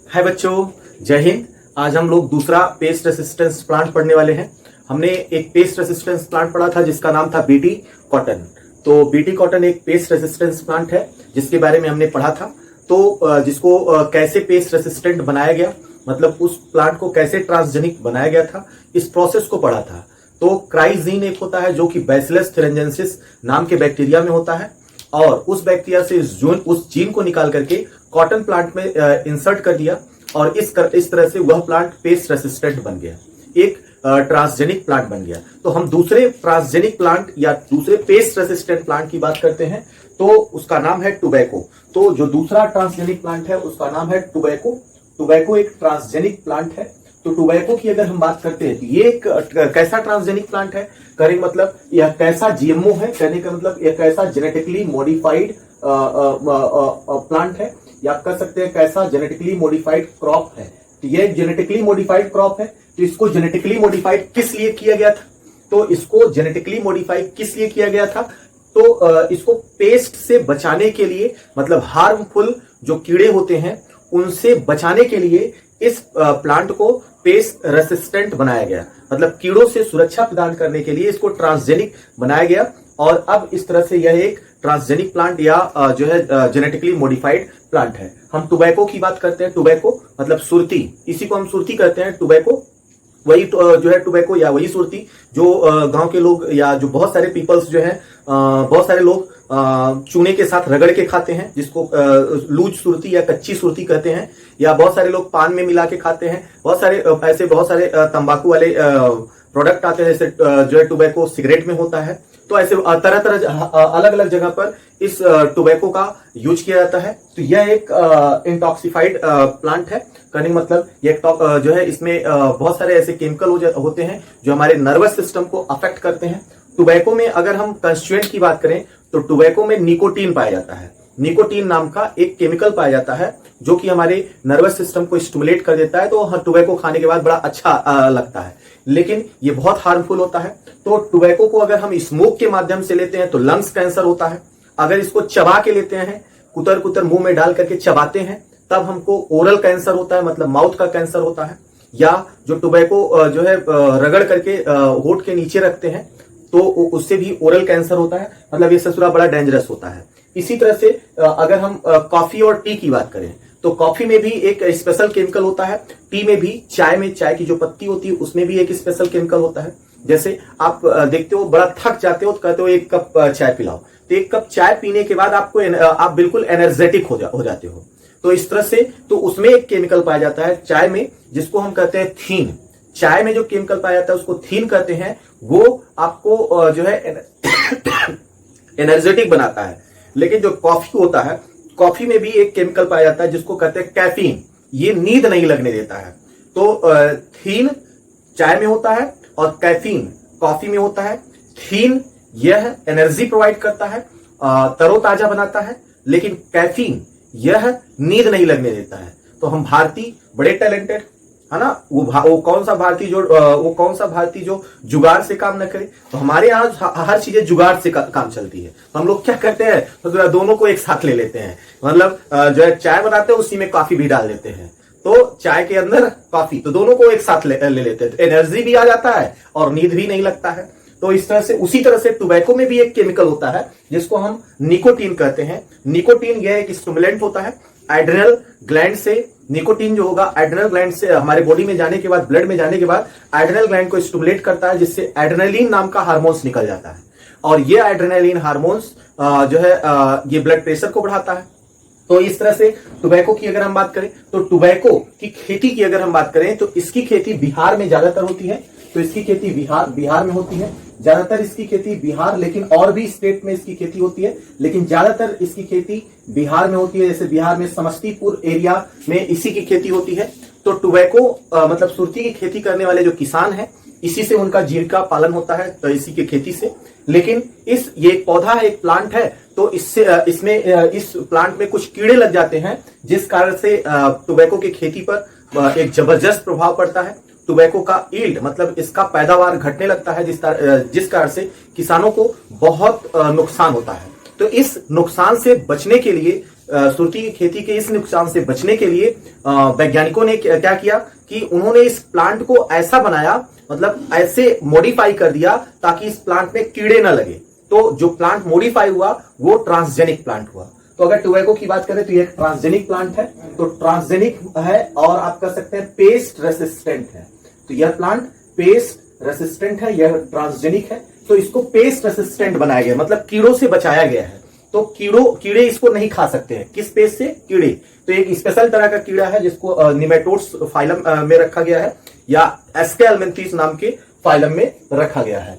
हाय बच्चों, जय हिंद। आज हम लोग दूसरा पेस्ट रेसिस्टेंस प्लांट पढ़ने वाले हैं। हमने एक पेस्ट रेसिस्टेंस प्लांट पढ़ा था जिसका नाम था बीटी कॉटन। तो बीटी कॉटन एक पेस्ट रेसिस्टेंस प्लांट है जिसके बारे में हमने पढ़ा था। तो जिसको कैसे पेस्ट रेसिस्टेंट बनाया गया, मतलब उस प्लांट को कैसे ट्रांसजेनिक बनाया गया था, इस प्रोसेस को पढ़ा था। तो क्राइजीन एक होता है जो कि बैसिलस थुरिंजेंसिस नाम के बैक्टीरिया में होता है, और उस बैक्टीरिया से उस जीन को निकाल करके कॉटन प्लांट में इंसर्ट कर दिया, और इस तरह से वह प्लांट पेस्ट रेसिस्टेंट बन गया, एक ट्रांसजेनिक प्लांट बन गया। तो हम दूसरे ट्रांसजेनिक प्लांट या दूसरे पेस्ट रेसिस्टेंट प्लांट की बात करते हैं, तो उसका नाम है टोबैको। तो जो दूसरा ट्रांसजेनिक प्लांट है उसका नाम है टोबैको। टोबैको एक ट्रांसजेनिक प्लांट है। तो टोबैको की अगर हम बात करते हैं तो ये एक कैसा ट्रांसजेनिक प्लांट है, कहने का मतलब यह कैसा जीएमओ है, कहने का मतलब यह कैसा जेनेटिकली मॉडिफाइड प्लांट है, या कह सकते हैं कैसा जेनेटिकली मॉडिफाइड क्रॉप है। तो यह जेनेटिकली मॉडिफाइड क्रॉप है। तो इसको जेनेटिकली मॉडिफाइड किस लिए किया गया था? तो इसको जेनेटिकली मॉडिफाइड किस लिए किया गया था? तो इसको पेस्ट से बचाने के लिए, मतलब हार्मफुल जो कीड़े होते हैं उनसे बचाने के लिए इस प्लांट को पेस्ट रेसिस्टेंट बनाया गया, मतलब कीड़ों से सुरक्षा प्रदान करने के लिए इसको ट्रांसजेनिक बनाया गया। और अब इस तरह से यह एक ट्रांसजेनिक प्लांट या जो है जेनेटिकली मॉडिफाइड प्लांट है। हम टोबैको की बात करते हैं। टोबैको मतलब सुरती, इसी को हम सुरती कहते हैं। टोबैको वही जो है टोबैको या वही सुरती जो गांव के लोग या जो बहुत सारे पीपल्स जो है बहुत सारे लोग चूने के साथ रगड़ के खाते हैं, जिसको लूज सुरती या कच्ची सुरती कहते हैं, या बहुत सारे लोग पान में मिला के खाते हैं। बहुत सारे ऐसे बहुत सारे तंबाकू वाले प्रोडक्ट आते हैं, जैसे जो है टोबैको सिगरेट में होता है। तो ऐसे तरह तरह अलग अलग जगह पर इस टोबैको का यूज किया जाता है। तो यह एक इंटॉक्सिफाइड प्लांट है, कहने का मतलब यह जो है इसमें बहुत सारे ऐसे केमिकल होते हैं जो हमारे नर्वस सिस्टम को अफेक्ट करते हैं। टोबैको में अगर हम कंस्टिट्यूएंट की बात करें तो टोबैको में निकोटीन पाया जाता है। निकोटीन नाम का एक केमिकल पाया जाता है जो कि हमारे नर्वस सिस्टम को स्टिमुलेट कर देता है। तो टोबैको खाने के बाद बड़ा अच्छा लगता है, लेकिन ये बहुत हार्मफुल होता है। तो टोबैको को अगर हम स्मोक के माध्यम से लेते हैं तो लंग्स कैंसर होता है। अगर इसको चबा के लेते हैं, कुतर कुतर मुंह में डाल करके चबाते हैं, तब हमको ओरल कैंसर होता है, मतलब माउथ का कैंसर होता है। या जो टोबैको जो है रगड़ करके होठ के नीचे रखते हैं तो उससे भी ओरल कैंसर होता है, मतलब ये ससुरा बड़ा डेंजरस होता है। इसी तरह से अगर हम कॉफी और टी की बात करें तो कॉफी में भी एक स्पेशल केमिकल होता है, टी में भी, चाय में, चाय की जो पत्ती होती है उसमें भी एक स्पेशल केमिकल होता है। जैसे आप देखते हो बड़ा थक जाते हो तो कहते हो एक कप चाय पिलाओ, तो एक कप चाय पीने के बाद आप बिल्कुल एनर्जेटिक हो जाते हो। तो इस तरह से तो उसमें एक केमिकल पाया जाता है चाय में, जिसको हम कहते हैं थीन। चाय में जो केमिकल पाया जाता है उसको थीन कहते हैं। वो आपको जो है एनर्जेटिक बनाता है। लेकिन जो कॉफी होता है, कॉफी में भी एक केमिकल पाया जाता है जिसको कहते हैं कैफीन। ये नींद नहीं लगने देता है। तो थीन चाय में होता है और कैफीन कॉफी में होता है। थीन यह एनर्जी प्रोवाइड करता है, तरोताजा बनाता है, लेकिन कैफीन यह नींद नहीं लगने देता है। तो हम भारतीय बड़े टैलेंटेड है ना, वो कौन सा भारतीय जो जुगाड़ से काम न करे। तो हमारे यहाँ हर चीजें जुगाड़ से काम चलती है। तो हम लोग क्या करते हैं, तो दोनों को एक साथ ले लेते हैं, मतलब जो है चाय बनाते हैं उसी में कॉफी भी डाल देते हैं, तो चाय के अंदर कॉफी, तो दोनों को एक साथ ले लेते हैं। तो एनर्जी भी आ जाता है और नींद भी नहीं लगता है। तो इस तरह से उसी तरह से टोबैको में भी एक केमिकल होता है जिसको हम निकोटीन कहते हैं। निकोटीन यह एक स्टिमुलेंट होता है। एड्रेनल ग्लैंड से निकोटीन जो होगा एड्रेनल ग्लैंड से हमारे बॉडी में जाने के बाद, ब्लड में जाने के बाद एड्रेनल ग्लैंड को स्टिमुलेट करता है, जिससे एड्रेनलिन नाम का हार्मोन्स निकल जाता है। और ये एड्रेनलिन हार्मोन्स जो है ये ब्लड प्रेशर को बढ़ाता है। तो इस तरह से टोबैको की अगर हम बात करें तो टोबैको की खेती की अगर हम बात करें तो इसकी खेती बिहार में ज्यादातर होती है। तो इसकी खेती बिहार में होती है ज्यादातर, इसकी खेती बिहार, लेकिन और भी स्टेट में इसकी खेती होती है, लेकिन ज्यादातर इसकी खेती बिहार में होती है। जैसे बिहार में समस्तीपुर एरिया में इसी की खेती होती है। तो टोबैको मतलब सुरती की खेती करने वाले जो किसान हैं, इसी से उनका जीविका पालन होता है, तो इसी की खेती से। लेकिन ये एक पौधा है, एक प्लांट है, तो इसमें इस प्लांट में कुछ कीड़े लग जाते हैं, जिस कारण से टोबैको की खेती पर एक जबरदस्त प्रभाव पड़ता है। टोबैको का यील्ड मतलब इसका पैदावार घटने लगता है, जिस कारण से किसानों को बहुत नुकसान होता है। तो इस नुकसान से बचने के लिए सुर्ती की खेती के इस नुकसान से बचने के लिए वैज्ञानिकों ने क्या किया कि उन्होंने इस प्लांट को ऐसा बनाया, मतलब ऐसे मॉडिफाई कर दिया ताकि इस प्लांट में कीड़े न लगे। तो जो प्लांट मॉडिफाई हुआ वो ट्रांसजेनिक प्लांट हुआ। तो अगर टोबैको की बात करें तो ये एक ट्रांसजेनिक प्लांट है, तो ट्रांसजेनिक है और आप कह सकते हैं पेस्ट रेसिस्टेंट है। तो यह प्लांट पेस्ट रेसिस्टेंट है, यह ट्रांसजेनिक है, तो इसको पेस्ट रेसिस्टेंट बनाया गया, मतलब कीड़ों से बचाया गया है। तो कीड़े इसको नहीं खा सकते हैं। किस पेस्ट से? कीड़े। तो एक स्पेशल तरह का कीड़ा है जिसको निमेटोड्स फाइलम में रखा गया है या एस्केलमेंथिस नाम के फाइलम में रखा गया है।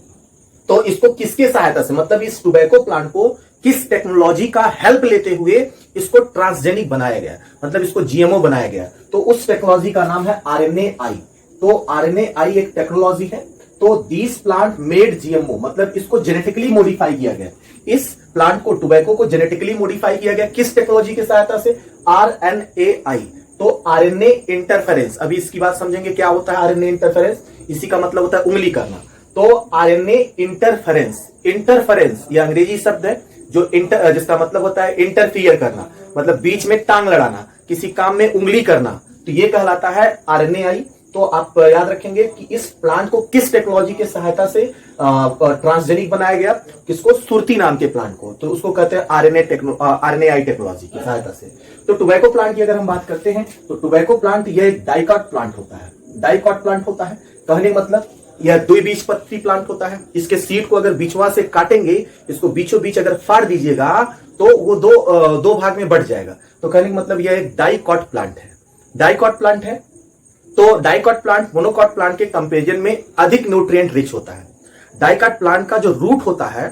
तो इसको किसके सहायता से, मतलब इस टोबैको प्लांट को किस टेक्नोलॉजी का हेल्प लेते हुए इसको ट्रांसजेनिक बनाया गया, मतलब इसको जीएमओ बनाया गया। तो उस टेक्नोलॉजी का नाम है आरएनएआई। तो आरएनएआई एक टेक्नोलॉजी है। तो दिस प्लांट मेड जीएमओ, मतलब इसको जेनेटिकली मॉडिफाई किया गया। इस प्लांट को, टोबैको को जेनेटिकली मॉडिफाई किया गया किस टेक्नोलॉजी की सहायता से? आरएनएआई। तो आरएनए इंटरफेरेंस, अभी इसकी बात समझेंगे क्या होता है आरएनए इंटरफेरेंस। इसी का मतलब होता है उंगली करना। तो आरएनए इंटरफेरेंस, इंटरफेरेंस यह अंग्रेजी शब्द है जो जिसका मतलब होता है इंटरफियर करना, मतलब बीच में टांग लड़ाना, किसी काम में उंगली करना, तो ये कहलाता है आरएनएआई। तो आप याद रखेंगे कि इस प्लांट को किस टेक्नोलॉजी के सहायता से ट्रांसजेनिक बनाया गया, किसको? सुर्ती नाम के प्लांट को। तो उसको कहते हैं आरएनएआई टेक्नोलॉजी की सहायता से। तो टोबैको प्लांट की अगर हम बात करते हैं तो टोबैको प्लांट यह एक डाइकॉट प्लांट होता है। डाइकॉट प्लांट होता है, कहने मतलब यह द्विबीजपत्री प्लांट होता है। इसके सीड को अगर बीचवा से काटेंगे, इसको बीचों बीच अगर फाड़ दीजिएगा तो वो दो भाग में बढ़ जाएगा। तो कहने का मतलब यह एक डाइकॉट प्लांट है। डाइकॉट प्लांट है तो डाइकॉट प्लांट मोनोकॉट प्लांट के कंपेरिजन में अधिक न्यूट्रिएंट रिच होता है। डाइकॉट प्लांट का जो रूट होता है,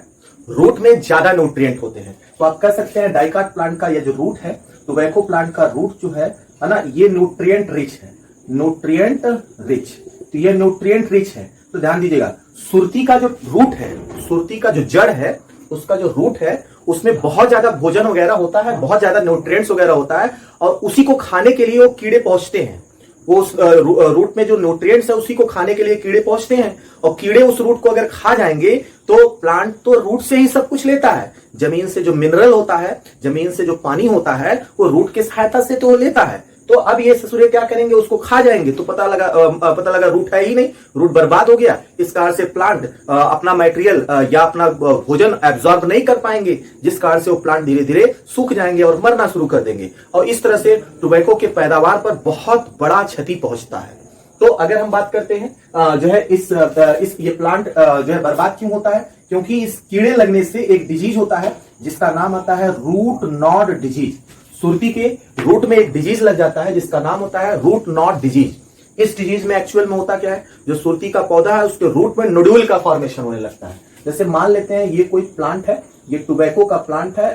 रूट में ज्यादा न्यूट्रिएंट होते हैं। तो आप कह सकते हैं डाइकॉट प्लांट का यह जो रूट है, टोबैको प्लांट का रूट जो है ना, ये न्यूट्रिएंट रिच है। न्यूट्रिएंट रिच, तो ये न्यूट्रिएंट रिच है। तो ध्यान दीजिएगा, सुर्ती का जो रूट है, सुर्ती का जो जड़ है, उसका जो रूट है उसमें बहुत ज्यादा भोजन वगैरह होता है, बहुत ज्यादा न्यूट्रिएंट्स वगैरह होता है, और उसी को खाने के लिए वो कीड़े पहुंचते हैं। वो उस रूट में जो न्यूट्रिएंट्स है उसी को खाने के लिए कीड़े पहुंचते हैं, और कीड़े उस रूट को अगर खा जाएंगे तो प्लांट तो रूट से ही सब कुछ लेता है। जमीन से जो मिनरल होता है, जमीन से जो पानी होता है, वो रूट की सहायता से तो लेता है। तो अब ये ससुरे क्या करेंगे, उसको खा जाएंगे। तो पता लगा रूट है ही नहीं, रूट बर्बाद हो गया। इस कारण से प्लांट अपना मटेरियल या अपना भोजन एब्जॉर्ब नहीं कर पाएंगे, जिस कारण से वो प्लांट धीरे धीरे सूख जाएंगे और मरना शुरू कर देंगे, और इस तरह से टोबैको के पैदावार पर बहुत बड़ा क्षति पहुंचता है। तो अगर हम बात करते हैं जो है इस ये प्लांट जो है बर्बाद क्यों होता है, क्योंकि इस कीड़े लगने से एक डिजीज होता है जिसका नाम आता है रूट नॉड डिजीज। सुर्ती के रूट में एक डिजीज लग जाता है जिसका नाम होता है रूट नॉट डिजीज। इस डिजीज में एक्चुअल में होता क्या है, जो सुर्ती का पौधा है उसके रूट में नोड्यूल का फॉर्मेशन होने लगता है। जैसे मान लेते हैं ये कोई प्लांट है, ये टोबैको का प्लांट है,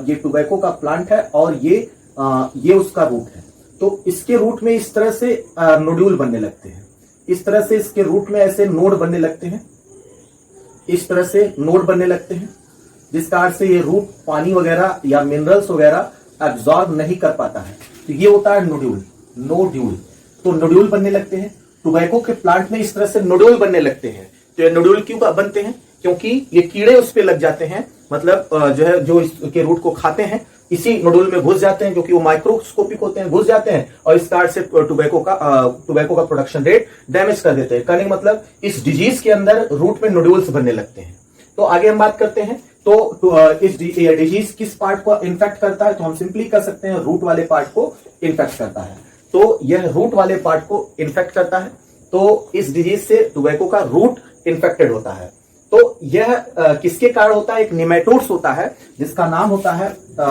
ये टोबैको का प्लांट है, और ये उसका रूट है। तो इसके रूट में इस तरह से नोड्यूल बनने लगते हैं, इस तरह से इसके रूट में ऐसे नोड बनने लगते हैं, इस तरह से नोड बनने लगते हैं, जिस कारण से ये रूट पानी वगैरह या मिनरल्स वगैरह एब्जॉर्ब नहीं कर पाता है। तो ये होता है नोड्यूल, नोड्यूल। तो नोड्यूल बनने लगते हैं टोबैको के प्लांट में, इस तरह से नोड्यूल बनने लगते हैं। तो ये नोड्यूल क्यों बनते हैं, क्योंकि ये कीड़े उस पे लग जाते हैं, मतलब जो है जो इसके रूट को खाते हैं इसी नोड्यूल में घुस जाते हैं, क्योंकि वो माइक्रोस्कोपिक होते हैं, घुस जाते हैं, और इस कारण से टोबैको का प्रोडक्शन रेट डैमेज कर देते हैं। कहने का मतलब इस डिजीज के अंदर रूट में नोड्यूल्स बनने लगते हैं। तो आगे हम बात करते हैं, तो इस डिजीज किस पार्ट को इन्फेक्ट करता है, तो हम सिंपली कर सकते हैं रूट वाले पार्ट को इन्फेक्ट करता है। तो यह रूट वाले पार्ट को इन्फेक्ट करता है, तो इस डिजीज से टोबैको का रूट इन्फेक्टेड होता है। तो यह किसके कारण होता है, एक निमेटोड्स होता है जिसका नाम होता है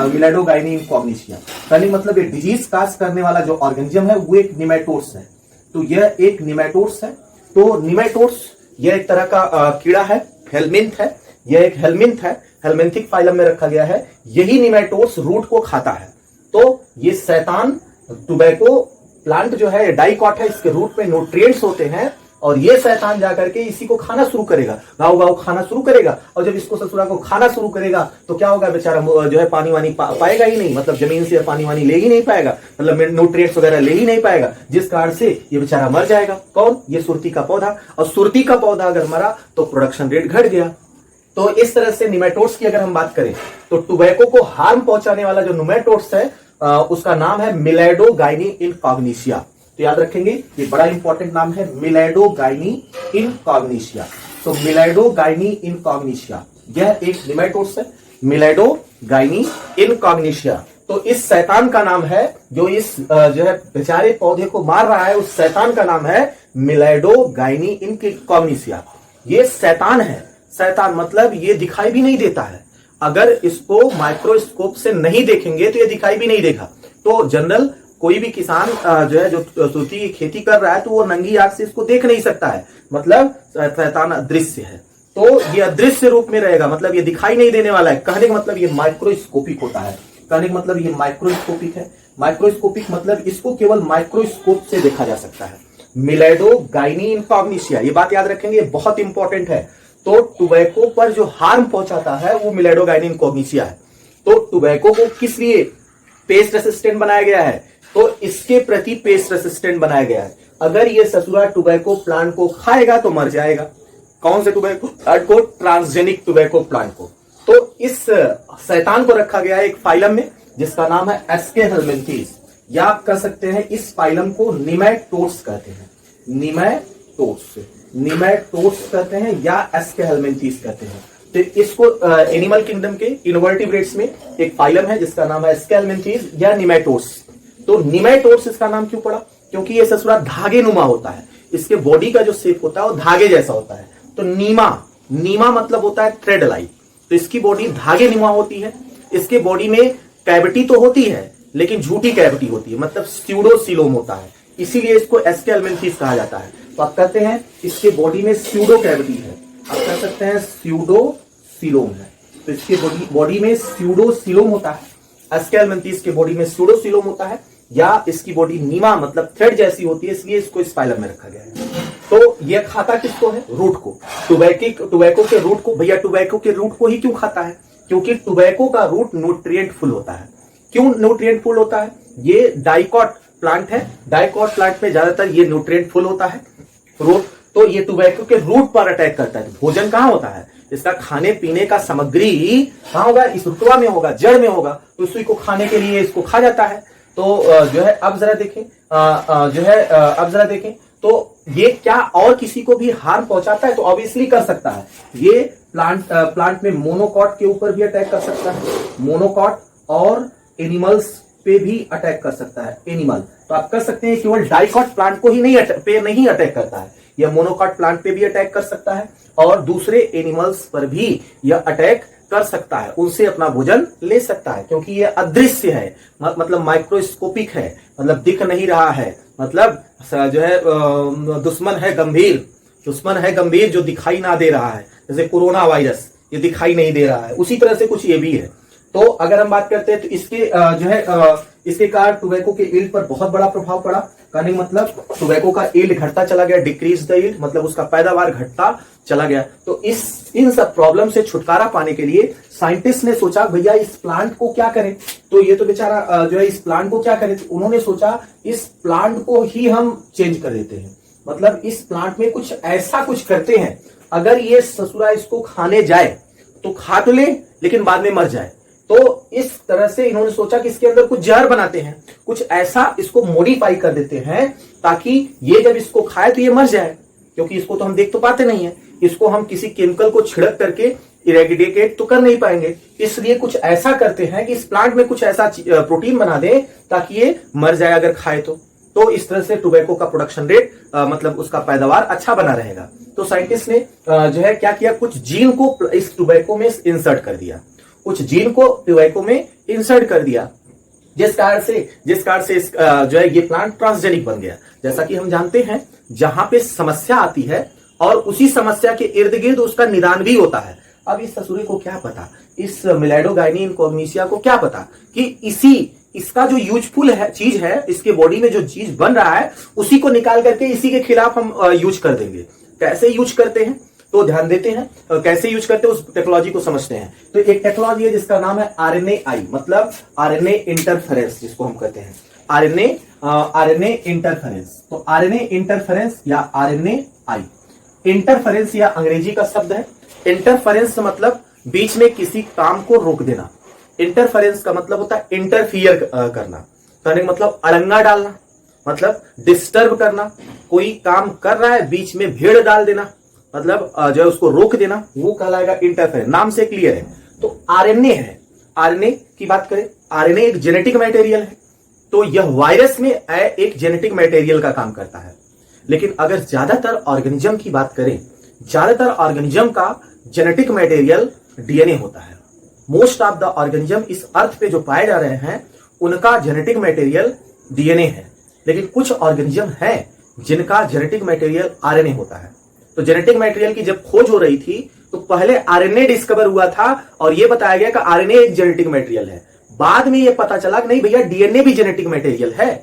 मिलाडोगाइनी इनकॉग्निशिया। यानी मतलब ये डिजीज काज करने वाला जो ऑर्गेनिज्म है वो एक निमेटोड्स है। तो यह एक निमेटोड्स है। तो निमेटोड्स यह एक तरह का कीड़ा है, हेलमिंथ है, यह एक हेलमिंथ है, हेलमिंथिक फाइलम में रखा गया है। यही निमेटोड्स रूट को खाता है। तो ये शैतान टोबैको प्लांट जो है डाइकॉट है, इसके रूट में न्यूट्रिएंट्स होते हैं, और ये शैतान जाकर के इसी को खाना शुरू करेगा, गाँव गाँव खाना शुरू करेगा। और जब इसको ससुरा को खाना शुरू करेगा तो क्या होगा, बेचारा जो है पानी वानी पाएगा ही नहीं, मतलब जमीन से पानी वानी ले ही नहीं पाएगा, मतलब न्यूट्रिएंट्स वगैरह ले ही नहीं पाएगा, जिस कारण से ये बेचारा मर जाएगा। कौन, ये सुर्ती का पौधा। और सुर्ती का पौधा अगर मरा तो प्रोडक्शन रेट घट गया। तो इस तरह से निमेटोड्स की अगर हम बात करें तो टोबैको को हार्म पहुंचाने वाला जो निमेटोड्स है उसका नाम है मिलेडोगाइनी इनकॉग्निशिया। तो याद रखेंगे, ये बड़ा इंपॉर्टेंट नाम है, मिलेडोगाइनी इनकॉग्निशिया। तो मिलेडोगाइनी इनकॉग्निशिया यह एक निमेटोड्स है, मिलेडोगाइनी इनकॉग्निशिया। तो इस शैतान का नाम है, जो इस जो है बेचारे पौधे को मार रहा है, उस शैतान का नाम है मिलेडोगाइनी इनकॉग्निशिया। ये शैतान है, शैतान मतलब ये दिखाई भी नहीं देता है। अगर इसको माइक्रोस्कोप से नहीं देखेंगे तो ये दिखाई भी नहीं देगा। तो जनरल कोई भी किसान जो है जो सूती की खेती कर रहा है तो वो नंगी आंख से इसको देख नहीं सकता है, मतलब शैतान अदृश्य है। तो ये अदृश्य रूप में रहेगा, मतलब ये दिखाई नहीं देने वाला है। कहने का मतलब ये माइक्रोस्कोपिक होता है, कहने का मतलब ये माइक्रोस्कोपिक है। माइक्रोस्कोपिक मतलब इसको केवल माइक्रोस्कोप से देखा जा सकता है। मिलेडोगाइनी इनकॉग्निशिया, ये बात याद रखेंगे, बहुत इंपॉर्टेंट है। तो टोबैको पर जो हार्म पहुंचाता है वो मिलेडोगाइनी इनकॉग्निशिया है। तो टोबैको को किस लिए पेस्ट रेसिस्टेंट बनाया गया है? तो इसके प्रति पेस्ट रेसिस्टेंट बनाया गया है। अगर ये ससुरा टोबैको प्लांट को खाएगा तो मर जाएगा। कौन से टोबैको प्लांट को? ट्रांसजेनिक टोबैको प्लांट को। तो इस शैतान को रखा गया है एक फाइलम में जिसका नाम है एस्के हेलमिंथीस, या आप कह सकते हैं इस फाइलम को निमेटोड्स कहते हैं। निमेटोड्स कहते हैं या एस्के हेलमिंथीस कहते हैं। तो इसको एनिमल किंगडम के इनवर्टिब्रेट्स में एक फाइलम है जिसका नाम है एस्के हेलमिंथीस या निमेटोड्स। तो निमेटोड्स इसका नाम क्यों पड़ा? क्योंकि ये ससुरा धागे नुमा होता है, इसके बॉडी का जो शेप होता है वो धागे जैसा होता है। तो नीमा मतलब होता है थ्रेड लाइक, तो इसकी बॉडी धागे नुमा होती है। इसके बॉडी में कैविटी तो होती है लेकिन झूठी कैविटी होती है, मतलब स्यूडोसिलोम होता है, इसीलिए इसको एस्के हेलमिंथीस कहा जाता है। तो आप कहते हैं इसके बॉडी में स्यूडो कैविटी है, आप कह सकते हैं स्यूडोसिलोम है। तो इसके बॉडी में स्यूडोसिलोम होता है, एस्के हेलमिंथीस के बॉडी में स्यूडोसिलोम होता है, या इसकी बॉडी नीमा मतलब थ्रेड जैसी होती है, इसलिए इसको इस फाइलम में रखा गया है। तो ये खाता किसको है? रूट को, टोबैको के रूट को। भैया टोबैको के रूट को ही क्यों खाता है? क्योंकि टोबैको का रूट न्यूट्रिएंट फुल होता है। क्यों न्यूट्रिएंट फुल होता है? ये डाइकॉट प्लांट है, डाइकॉट प्लांट में ज्यादातर ये न्यूट्रिएंट फुल होता है रूट। तो ये टोबैको के रूट पर अटैक करता है। भोजन कहां होता है? इसका खाने पीने का सामग्री कहां होगा? इस रुतबा में होगा, जड़ में होगा। तो उसी को खाने के लिए इसको खा जाता है। तो जो है अब जरा देखें, तो ये क्या और किसी को भी हार्म पहुंचाता है? तो ऑब्वियसली कर सकता है। ये प्लांट में मोनोकॉट के ऊपर भी अटैक कर सकता है, मोनोकॉट और एनिमल्स पे भी अटैक कर सकता है। एनिमल तो आप कर सकते हैं केवल डाइकॉट प्लांट को ही नहीं अटैक करता है, यह मोनोकॉट प्लांट पे भी अटैक कर सकता है और दूसरे एनिमल्स पर भी यह अटैक कर सकता है, उनसे अपना भोजन ले सकता है। क्योंकि यह अदृश्य है, मतलब माइक्रोस्कोपिक है, मतलब दिख नहीं रहा है, मतलब जो है दुश्मन है गंभीर जो दिखाई ना दे रहा है। जैसे कोरोना वायरस ये दिखाई नहीं दे रहा है, उसी तरह से कुछ ये भी है। तो अगर हम बात करते हैं तो इसके जो है इसके कारण टोबैको के यील्ड पर बहुत बड़ा प्रभाव पड़ा। कहने मतलब टोबैको का यील्ड घटता चला गया, डिक्रीज द यील्ड, मतलब उसका पैदावार घटता चला गया। तो इन सब प्रॉब्लम से छुटकारा पाने के लिए साइंटिस्ट ने सोचा भैया इस प्लांट को क्या करें। तो ये तो बेचारा जो है इस प्लांट को क्या करें, तो उन्होंने सोचा इस प्लांट को ही हम चेंज कर देते हैं, मतलब इस प्लांट में कुछ ऐसा कुछ करते हैं, अगर ये ससुरा इसको खाने जाए तो खा तो ले लेकिन बाद में मर जाए। तो इस तरह से इन्होंने सोचा कि इसके अंदर कुछ जहर बनाते हैं, कुछ ऐसा इसको मॉडिफाई कर देते हैं ताकि ये जब इसको खाए तो ये मर जाए, क्योंकि इसको तो हम देख तो पाते नहीं है, इसको हम किसी केमिकल को छिड़क करके इरेडिकेट तो कर नहीं पाएंगे। इसलिए कुछ ऐसा करते हैं कि इस प्लांट में कुछ ऐसा प्रोटीन बना दें ताकि ये मर जाए अगर खाए तो इस तरह से टोबैको का प्रोडक्शन रेट मतलब उसका पैदावार अच्छा बना रहेगा। तो साइंटिस्ट ने जो है क्या किया, कुछ जीन को इस टोबैको में इंसर्ट कर दिया, कुछ जीन को टोबैको में इंसर्ट कर दिया, जिस कारण से जो है ये प्लांट ट्रांसजेनिक बन गया। जैसा कि हम जानते हैं जहां पे समस्या आती है और उसी समस्या के इर्द गिर्द उसका निदान भी होता है। अब इस ससुरे को क्या पता, इस मिलेडोगाइनी इनकॉग्निशिया को क्या पता कि इसका जो यूजफुल है चीज है, इसके बॉडी में जो चीज बन रहा है उसी को निकाल करके इसी के खिलाफ हम यूज कर देंगे। कैसे यूज करते हैं तो ध्यान देते हैं, कैसे यूज करते हैं उस टेक्नोलॉजी को समझते हैं। तो एक टेक्नोलॉजी है जिसका नाम है आरएनए मतलब आरएनए इंटरफेरेंस, जिसको हम कहते हैं आरएनए इंटरफेरेंस। तो आरएनए इंटरफेरेंस या आरएनए इंटरफेरेंस या अंग्रेजी का शब्द है, इंटरफेरेंस मतलब बीच में किसी काम को रोक देना। इंटरफेरेंस का मतलब होता है इंटरफियर करना, करने का मतलब अड़ंगा डालना, मतलब डिस्टर्ब करना। कोई काम कर रहा है बीच में भीड़ डाल देना, मतलब जो है उसको रोक देना, वो कहलाएगा इंटरफेरेंस। नाम से क्लियर है। तो आरएनए है, आरएनए की बात करें, आरएनए एक जेनेटिक मटेरियल है, तो यह वायरस में एक जेनेटिक मटेरियल का काम करता है। लेकिन अगर ज्यादातर ऑर्गेनिज्म की बात करें, ज्यादातर ऑर्गेनिज्म का जेनेटिक मटेरियल डीएनए होता है। मोस्ट ऑफ द ऑर्गेनिज्म इस अर्थ पे जो पाए जा रहे हैं उनका जेनेटिक मटेरियल डीएनए है, लेकिन कुछ ऑर्गेनिज्म हैं जिनका जेनेटिक मटेरियल आरएनए होता है। तो जेनेटिक मटेरियल की जब खोज हो रही थी तो पहले आरएनए डिस्कवर हुआ था और यह बताया गया कि आरएनए एक जेनेटिक मटेरियल है। बाद में यह पता चला कि नहीं भैया, डीएनए भी जेनेटिक मटेरियल है।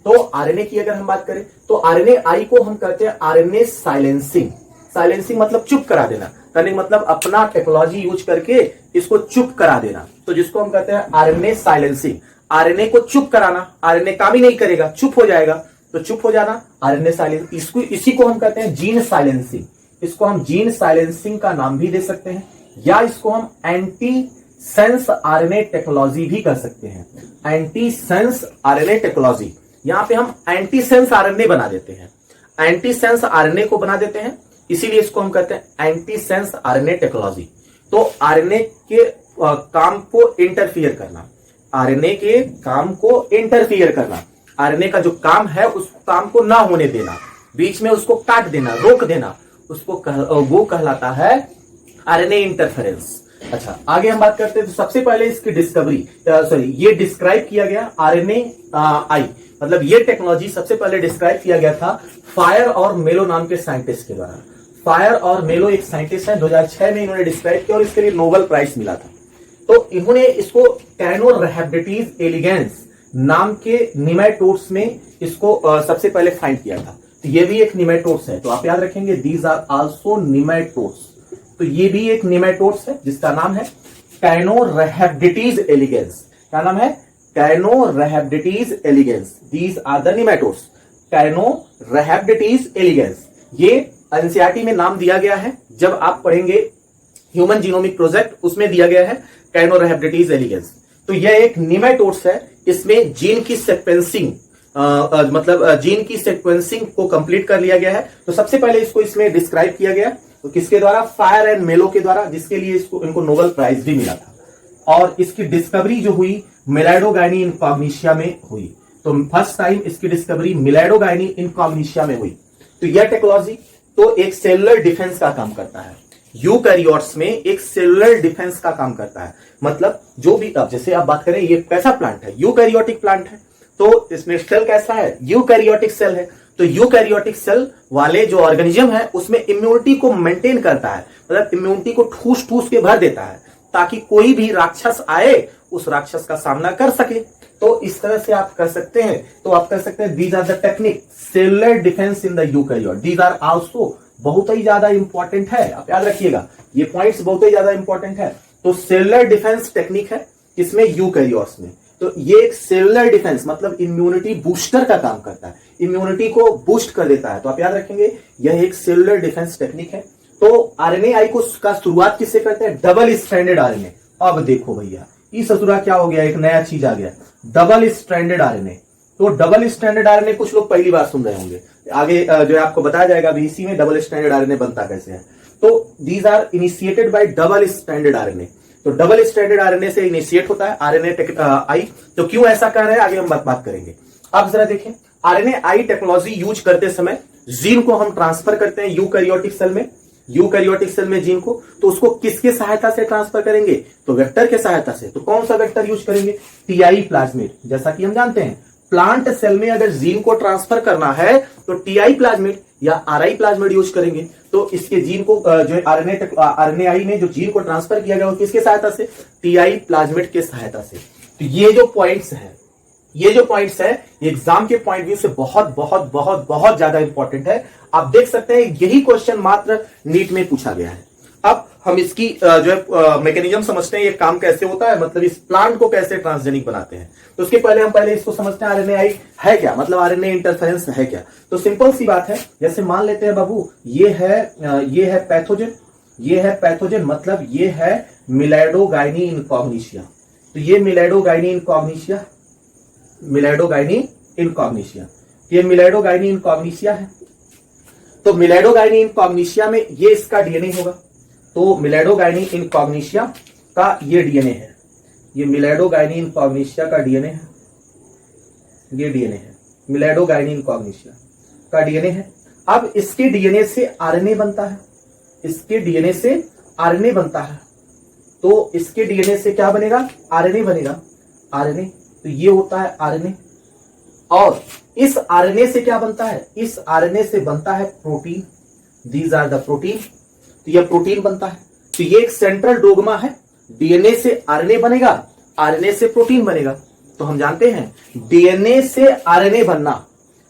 तो आरएनए की अगर हम बात करें तो आरएनए आई को हम कहते हैं आरएनए साइलेंसिंग। साइलेंसिंग मतलब चुप करा देना, करने का मतलब अपना टेक्नोलॉजी यूज करके इसको चुप करा देना, तो जिसको हम कहते हैं आरएनए साइलेंसिंग। आरएनए को चुप कराना, आरएनए काम ही नहीं करेगा, चुप हो जाएगा, तो चुप हो जाना आरएनए साइलेंसिंग। इसी को हम कहते हैं जीन साइलेंसिंग। इसको हम जीन साइलेंसिंग का नाम भी दे सकते हैं, या इसको हम एंटी सेंस आरएनए टेक्नोलॉजी भी कर सकते हैं। एंटी सेंस आरएनए टेक्नोलॉजी, यहां पे हम एंटी सेंस आरएनए बना देते हैं, एंटी सेंस आरएनए को बना देते हैं, इसीलिए इसको हम कहते हैं एंटी सेंस आरएनए टेक्नोलॉजी। तो आरएनए के काम को इंटरफियर करना, आरएनए के काम को इंटरफियर करना, आरएनए का जो काम है उस काम को ना होने देना, बीच में उसको काट देना, रोक देना, उसको वो कहलाता है आरएनए इंटरफेरेंस। अच्छा, आगे हम बात करते हैं। तो सबसे पहले इसकी डिस्कवरी ये डिस्क्राइब किया गया आरएनए आई, मतलब ये टेक्नोलॉजी सबसे पहले डिस्क्राइब किया गया था फायर और मेलो नाम के साइंटिस्ट के द्वारा। फायर और मेलो एक साइंटिस्ट है, 2006 में इन्होंने डिस्क्राइब किया और इसके लिए नोबेल प्राइज मिला था। तो इन्होंने इसको कैनोरहैबिडिटीज एलिगेंस नाम के निमेटोड्स में इसको सबसे पहले फाइंड किया था। तो ये भी एक निमेटोड्स है, तो आप याद रखेंगे दीज आर आल्सो निमेटोड्स। तो ये भी एक निमेटोड्स है जिसका नाम है कैनोरहैबिडिटीज एलिगेंस। क्या नाम है? Caenorhabditis elegans. These are the nematodes, Caenorhabditis elegans. ये एनसीईआरटी में नाम दिया गया है, जब आप पढ़ेंगे ह्यूमन जीनोमिक प्रोजेक्ट उसमें दिया गया है कैनोरहैबिडिटीज एलिगेंस। तो यह एक निमेटोड्स है, इसमें जीन की सीक्वेंसिंग मतलब जीन की सीक्वेंसिंग को कंप्लीट कर लिया गया है। तो सबसे पहले इसको इसमें डिस्क्राइब किया गया, तो किसके द्वारा? फायर एंड मेलो के द्वारा, जिसके लिए इनको नोबेल प्राइज भी मिला था। और इसकी डिस्कवरी जो हुई मिलैडोगाइनी इनकॉग्निशिया में हुई। तो फर्स्ट टाइम इसकी डिस्कवरी मिलैडोगाइनी इनकॉग्निशिया में हुई। तो यह टेक्नोलॉजी तो एक सेलुलर डिफेंस का काम करता है, यूकैरियोट्स में एक सेलुलर डिफेंस का काम करता है। मतलब जो भी, अब जैसे आप बात करें ये कैसा प्लांट है? यूकैरियोटिक प्लांट है, तो इसमें सेल कैसा है? यूकैरियोटिक सेल है। तो यूकैरियोटिक सेल वाले जो ऑर्गेनिज्म है उसमें इम्यूनिटी को मेंटेन करता है, मतलब इम्यूनिटी को ठूस ठूस के भर देता है ताकि कोई भी राक्षस आए उस राक्षस का सामना कर सके। तो इस तरह से आप कर सकते हैं। तो आप कर सकते हैं these are the technique cellular defence in the eukaryote. These are also बहुत ही ज्यादा इंपॉर्टेंट है, आप याद रखिएगा, ये पॉइंट्स बहुत ही ज्यादा इंपॉर्टेंट है। तो सेलुलर डिफेंस टेक्निक है किसमें? यूकैरियोट्स में। तो ये एक सेलुलर डिफेंस मतलब इम्यूनिटी बूस्टर का काम करता है, इम्यूनिटी को बूस्ट कर देता है। तो आप याद रखेंगे यह एक सेलुलर डिफेंस टेक्निक है। तो आरएनए आई को का शुरुआत किससे करते हैं? Double stranded RNA. अब देखो भैया, इस ससुरा क्या हो गया, एक नया चीज आ गया, डबल स्ट्रैंडेड आरएनए। तो डबल स्ट्रैंडेड आरएनए कुछ लोग पहली बार सुन रहे होंगे, आगे जो है आपको बताया जाएगा भी इसी में डबल स्ट्रैंडेड आरएनए बनता कैसे है। तो these are initiated by double stranded RNA. तो डबल स्ट्रैंडेड आरएनए से इनिशिएट होता है आरएनए आई। तो क्यों ऐसा कर रहे हैं आगे हम बात करेंगे। अब जरा देखें, आरएनए आई टेक्नोलॉजी यूज करते समय जीन को हम ट्रांसफर करते हैं यूकैरियोटिक सेल में, यूकैरियोटिक सेल में जीन को, तो उसको किसके सहायता से ट्रांसफर करेंगे? तो वेक्टर के सहायता से। तो कौन सा वेक्टर यूज करेंगे? TI plasmid. जैसा कि हम जानते हैं प्लांट सेल में अगर जीन को ट्रांसफर करना है तो टीआई प्लाज्मिड या आरआई प्लाज्मिड यूज करेंगे। तो इसके जीन को जो आरएनए आई में जो जीन को ट्रांसफर किया गया वो किसके सहायता से? टीआई प्लाज्मिड के सहायता से। तो ये जो पॉइंट्स है एग्जाम के पॉइंट व्यू से बहुत बहुत बहुत बहुत ज्यादा इंपॉर्टेंट है। आप देख सकते हैं यही क्वेश्चन मात्र नीट में पूछा गया है। अब हम इसकी जो है मैकेनिज्म समझते हैं, ये काम कैसे होता है, मतलब इस प्लांट को कैसे ट्रांसजेनिक बनाते हैं। तो उसके पहले हम इसको समझते हैं आरएनए आई है क्या, मतलब आरएनए इंटरफेरेंस है क्या। तो सिंपल सी बात है, जैसे मान लेते हैं बाबू ये है पैथोजन ये है पैथोजन, मतलब ये है मिलैडोगाइनी इनकॉग्निशिया। तो ये मिलैडोगाइनी इनकॉग्निशिया, मिलैडोगाइनी इनकॉग्निशिया, ये मिलैडोगाइनी इनकॉग्निशिया है। तो मिलैडोगाइनी इनकॉग्निशिया में ये इसका डीएनए होगा। तो मिलैडोगाइनी इनकॉग्निशिया का ये डीएनए है, ये मिलैडोगाइनी इनकॉग्निशिया का डीएनए है, ये डीएनए है, मिलैडोगाइनी इनकॉग्निशिया का डीएनए है। अब इसके डीएनए से आरएनए बनता है, इसके डीएनए से आरएनए बनता है। तो इसके डीएनए से क्या बनेगा? आरएनए बनेगा, आरएनए। तो ये होता है आरएनए। और इस आरएनए से क्या बनता है? इस आरएनए से बनता है protein. These are the protein. तो यह प्रोटीन बनता है। तो ये एक सेंट्रल डोगमा है, डीएनए से आरएनए बनेगा, आरएनए से प्रोटीन बनेगा। तो हम जानते हैं डीएनए से आरएनए बनना,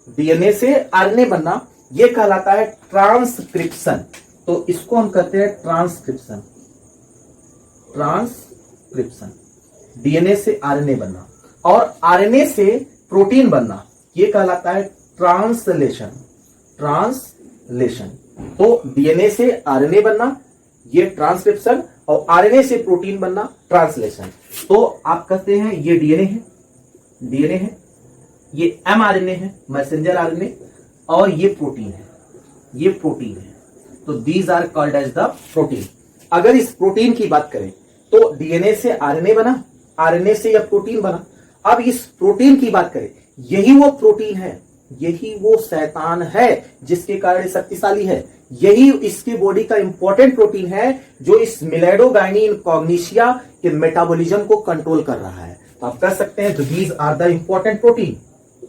डीएनए से आरएनए बनना ये कहलाता है ट्रांसक्रिप्शन। तो इसको हम कहते हैं ट्रांसक्रिप्शन, ट्रांसक्रिप्शन, डीएनए से आरएनए बनना। और आरएनए से प्रोटीन बनना ये कहलाता है ट्रांसलेशन, ट्रांसलेशन। तो डीएनए से आरएनए बनना ये ट्रांसक्रिप्शन, और आरएनए से प्रोटीन बनना ट्रांसलेशन। तो आप कहते हैं ये डीएनए है, डीएनए है, ये एमआरएनए है, मैसेंजर आरएनए, और ये प्रोटीन है, ये प्रोटीन है। तो these are called as the protein. अगर इस प्रोटीन की बात करें तो डीएनए से आरएनए बना, आरएनए से यह प्रोटीन बना। अब इस प्रोटीन की बात करें, यही वो प्रोटीन है, यही वो शैतान है जिसके कारण शक्तिशाली है। यही इसके बॉडी का इंपॉर्टेंट प्रोटीन है जो इस मिलैडोगाइनी इनकॉग्निशिया के मेटाबॉलिज्म को कंट्रोल कर रहा है। तो आप कह सकते हैं these are the important protein.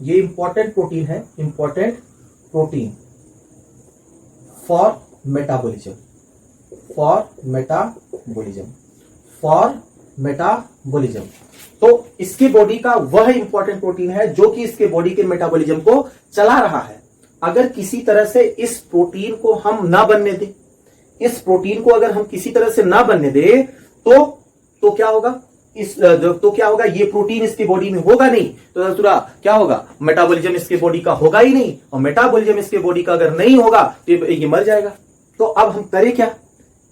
ये इंपॉर्टेंट प्रोटीन है, important protein for metabolism, for metabolism, for metabolism. तो इसकी बॉडी का वह इंपॉर्टेंट प्रोटीन है जो कि इसके बॉडी के मेटाबॉलिज्म को चला रहा है। अगर किसी तरह से इस प्रोटीन को हम ना बनने दें, इस प्रोटीन को अगर हम किसी तरह से ना बनने दें तो क्या होगा? तो क्या होगा? ये प्रोटीन इसकी बॉडी में होगा नहीं, तो दूसरा क्या होगा? मेटाबॉलिज्म इसके बॉडी का होगा ही नहीं, और मेटाबॉलिज्म इसके बॉडी का अगर नहीं होगा तो ये मर जाएगा। तो अब हम करें क्या?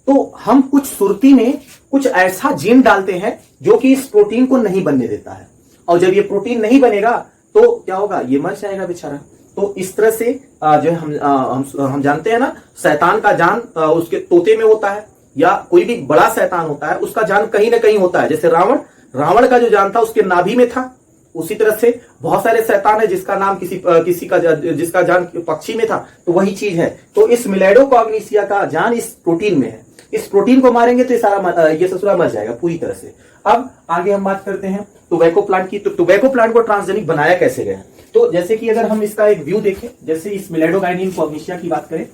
तो हम कुछ सुर्ती में कुछ ऐसा जीन डालते हैं जो कि इस प्रोटीन को नहीं बनने देता है, और जब ये प्रोटीन नहीं बनेगा तो क्या होगा? ये मर जाएगा बेचारा। तो इस तरह से जो है हम जानते हैं ना, शैतान का जान उसके तोते में होता है, या कोई भी बड़ा शैतान होता है उसका जान कहीं ना कहीं होता है। जैसे रावण का जो जान था उसके नाभि में था, उसी तरह से बहुत सारे शैतान है जिसका नाम जिसका जान पक्षी में था। तो वही चीज है। तो इस मिलैडोकॉग्निशिया का जान इस प्रोटीन में है। इस प्रोटीन को मारेंगे तो ये ससुरा मर जाएगा पूरी तरह से। अब आगे हम बात करते हैं टोबैको प्लांट की। तो टोबैको प्लांट को ट्रांसजेनिक बनाया कैसे गया? तो जैसे कि अगर हम इसका एक व्यू देखें, जैसे इस मिलैडोगाइनी इनकॉग्निशिया की बात करें,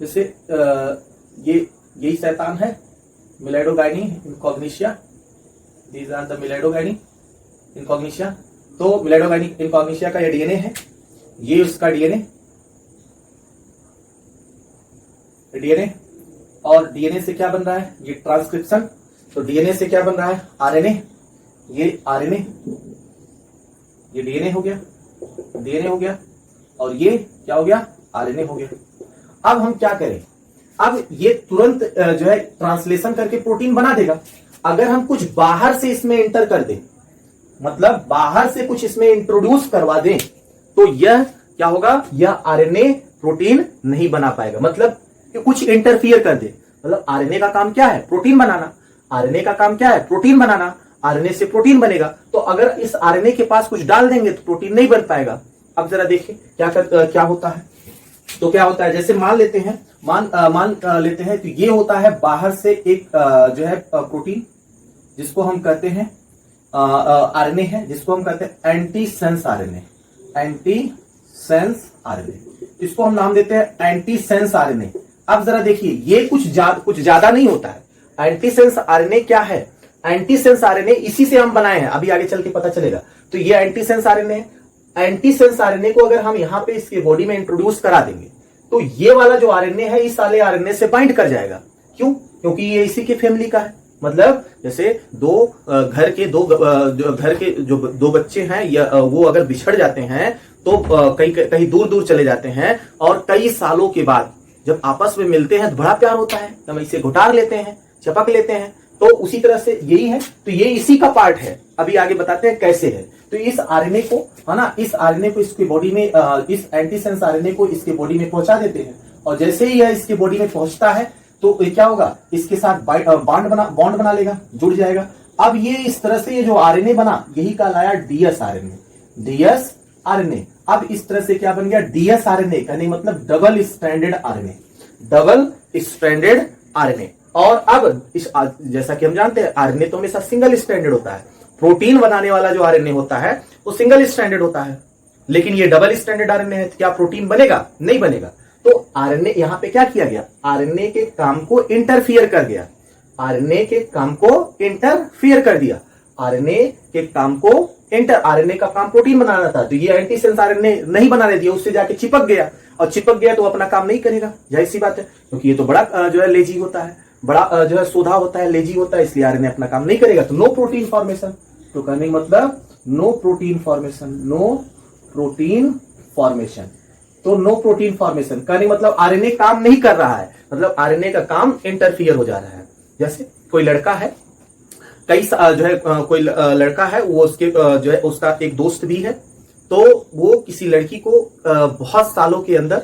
जैसे यही शैतान है Meloidogyne incognita. These are the Meloidogyne incognita. तो मिलैडोगाइनी इनकॉग्निशिया का ये डीएनए है, ये उसका डीएनए, और डीएनए से क्या बन रहा है? ये ट्रांसक्रिप्शन। तो डीएनए से क्या बन रहा है? आरएनए, ये आरएनए, ये डीएनए हो गया, डीएनए हो गया, और ये क्या हो गया? आरएनए हो गया। अब हम क्या करें? अब ये तुरंत जो है ट्रांसलेशन करके प्रोटीन बना देगा। अगर हम कुछ बाहर से इसमें इंटर कर दें, मतलब बाहर से कुछ इसमें इंट्रोड्यूस करवा दें, तो यह क्या होगा? यह आरएनए प्रोटीन नहीं बना पाएगा। मतलब कुछ इंटरफियर कर दे। मतलब आरएनए का काम क्या है? प्रोटीन बनाना। आरएनए का काम क्या है? प्रोटीन बनाना। आरएनए से प्रोटीन बनेगा। तो अगर इस आरएनए के पास कुछ डाल देंगे तो प्रोटीन नहीं बन पाएगा। अब जरा देखिए क्या होता है। तो क्या होता है, जैसे मान लेते हैं तो ये होता है बाहर से एक जो है प्रोटीन, जिसको हम कहते हैं आरएनए है, जिसको हम कहते हैं एंटीसेंस आरएनए, एंटीसेंस आरएनए। इसको हम नाम देते हैं एंटीसेंस आरएनए। अब जरा देखिए, ये कुछ ज्यादा नहीं होता है। एंटीसेंस आरएनए क्या है? एंटीसेंस आरएनए इसी से हम बनाए हैं, अभी आगे चल के पता चलेगा। तो ये एंटीसेंस आरएनए, एंटीसेंस आरएनए को अगर हम यहां पे इसके बॉडी में इंट्रोड्यूस करा देंगे तो ये वाला जो आरएनए है इस वाले आरएनए से बाइंड कर जाएगा। क्यों? क्योंकि ये इसी के फैमिली का है। मतलब जैसे घर के जो दो बच्चे हैं, या वो अगर बिछड़ जाते हैं तो कहीं कहीं दूर दूर चले जाते हैं और कई सालों के बाद जब आपस में मिलते हैं तो बड़ा प्यार होता है, हम इसे घुटार लेते हैं, चपक लेते हैं। तो उसी तरह से यही है, तो ये इसी का पार्ट है। अभी आगे बताते हैं कैसे है। तो इस आरएनए को, है ना, इस आरएनए को इसकी बॉडी में, इस एंटीसेंस आरएनए को इसके बॉडी में पहुंचा देते हैं और जैसे ही यह इसके बॉडी में पहुंचता है तो क्या होगा, इसके साथ बॉन्ड बना लेगा, जुड़ जाएगा। अब ये इस तरह से ये जो आरएनए बना यही कहलाया डीएस आरएनए, डीएस आरएनए। अब इस तरह से क्या बन गया, डीएस आरएनए, यानी मतलब double stranded RNA, double stranded RNA. और अब इस जैसा कि हम जानते हैं आरएनए तो हमेशा सिंगल स्ट्रैंडेड होता है, प्रोटीन बनाने वाला जो आरएनए होता है वो सिंगल स्ट्रैंडेड होता है, लेकिन ये डबल स्ट्रैंडेड आरएनए है, तो क्या प्रोटीन बनेगा? नहीं बनेगा। तो आरएनए यहां पे क्या किया गया, आरएनए के काम को इंटरफियर कर गया, आरएनए के काम को इंटरफियर कर दिया, आरएनए के काम को आरएनए का काम प्रोटीन बनाना था, तो ये एंटीसेंस आरएनए नहीं बनाने दिया, उससे जाके चिपक गया और चिपक गया तो अपना काम नहीं करेगा, जाहिर सी बात है, क्योंकि ये तो बड़ा जो है लेजी होता है, बड़ा जो है सोधा होता है, लेजी होता है, इसलिए आरएनए अपना काम नहीं करेगा। तो नो प्रोटीन फॉर्मेशन, तो कहने का मतलब no protein formation, no protein formation. तो नो प्रोटीन फॉर्मेशन कहने मतलब आरएनए काम नहीं कर रहा है, मतलब आरएनए का काम इंटरफियर हो जा रहा है। जैसे कोई लड़का है, कई जो है कोई लड़का है, वो उसके जो है उसका एक दोस्त भी है, तो वो किसी लड़की को बहुत सालों के अंदर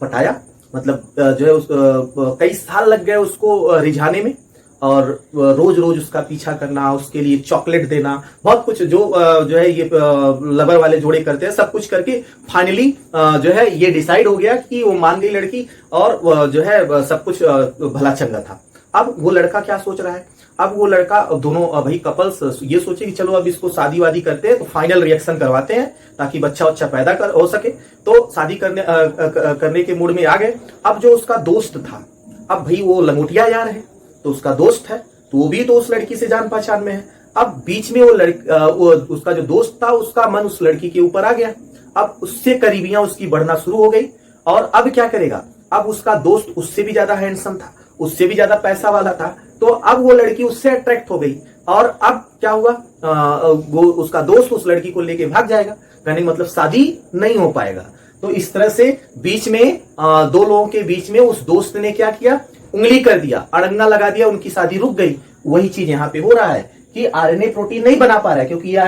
पटाया, मतलब जो है कई साल लग गए उसको रिझाने में, और रोज रोज उसका पीछा करना, उसके लिए चॉकलेट देना, बहुत कुछ जो है ये लवर वाले जोड़े करते हैं, सब कुछ करके फाइनली जो है ये डिसाइड हो गया कि वो मान गई लड़की, और जो है सब कुछ भला चंगा था। अब वो लड़का क्या सोच रहा है, अब वो लड़का, दोनों भाई कपल्स ये सोचे कि चलो अब इसको शादी वादी करते हैं, तो फाइनल रिएक्शन करवाते हैं ताकि बच्चा अच्छा पैदा हो सके। तो शादी करने के मूड में आ गए। अब जो उसका दोस्त था, अब भाई वो लंगोटिया यार है, तो उसका दोस्त है, तो वो भी तो उस लड़की से जान पहचान में है। अब बीच में वो उसका जो दोस्त था, उसका मन उस लड़की के ऊपर आ गया, अब उससे करीबियां उसकी बढ़ना शुरू हो गई। और अब क्या करेगा, अब उसका दोस्त उससे भी ज्यादा हैंडसम था, उससे भी ज्यादा पैसा वाला था, तो अब वो लड़की उससे अट्रैक्ट हो गई। और अब क्या हुआ, वो उसका दोस्त उस लड़की को लेके भाग जाएगा, कहने मतलब शादी नहीं हो पाएगा। तो इस तरह से बीच में दो लोगों के बीच में उस दोस्त ने क्या किया, उंगली कर दिया, अड़ंगा लगा दिया, उनकी शादी रुक गई। वही चीज यहां पे हो रहा है कि आरएनए प्रोटीन नहीं बना पा रहा है, क्योंकि ये